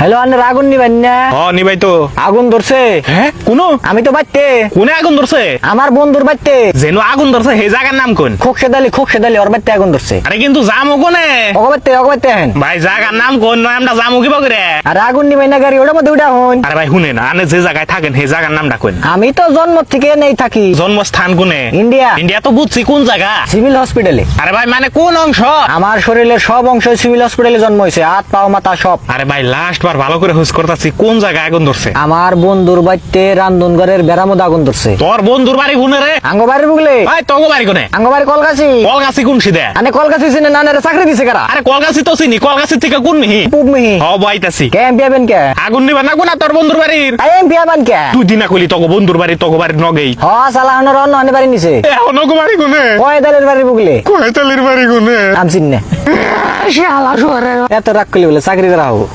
Hello আন্নার আগুন নিবেন না? নিবাই তো। আগুন ধরছে। হ্যাঁ কোন? আমি তো বাড়তে। কোনে আগুন ধরছে? আমার বন্ধুর বাড়তে। যেন আগুন ধরছে সেই জায়গার নাম কোন? খোকসেদালি ওর বাড়তে আগুন ধরছে। আরে কিন্তু জামু কোনে? অগবাড়তে হেন। ভাই জায়গার নাম কোন? নয় আমরা জামু কিবা করে? আর আগুন নিবেন না গাড়ি ওটার মধ্যে উঠা হন। আরে ভাই শুনে না, আপনি যে জায়গায় থাকেন সেই জায়গার নামটা কোন? আমি তো জন্ম থেকে নেই থাকি। জন্মস্থান কোনে? ইন্ডিয়া। ইন্ডিয়া তো বুঝছি, কোন জায়গা? সিভিল হসপিটালে। আরে ভাই মানে কোন অংশ? আমার শরীরের সব অংশ সিভিল হসপিটালে জন্ম হয়েছে, হাত পাও মাথা সব। আরে ভাই লাস্ট বার ভালো করে হুস করতেছি, কোন জায়গায় আগুন ধরছে? আমার বন্ধুর বাড়তে রান্ধনঘরের বেড়ামত আগুন ধরছে। তোর বন্ধুর বাড়ি কোনে রে? আঙ্গবাড়ির বুগলে। ভাই তোর বাড়ি কোনে? আঙ্গবাড়ি কলকাছি। কলগাছি কোন সিধে? আনে কলকাছি চিনে নানারে চাকরি দিছে কারা? আরে কলগাছি তো চিনি, কলগাছি থেকে কোন মিহি? পুব মিহি। বাইতাছি। কে এমপি আবেন কে? আগুন নিবা না কোনা তোর বন্ধুর বাড়ির? আই এমপি আবেন কে? তুই দিনা কইলি তোকে বন্ধুর বাড়ি, তোকে বাড়ির নগেই। হ সালা হনর অন্য হনে বাড়ি নিছে। এখন বাড়ি কোনে? কয়দালের বাড়ি বুগলে। কয়তালির বাড়ি কোনে? আম চিন্নে। শালা শুয়ারে। এত রাগ করলি বলে চাকরি করা হবো।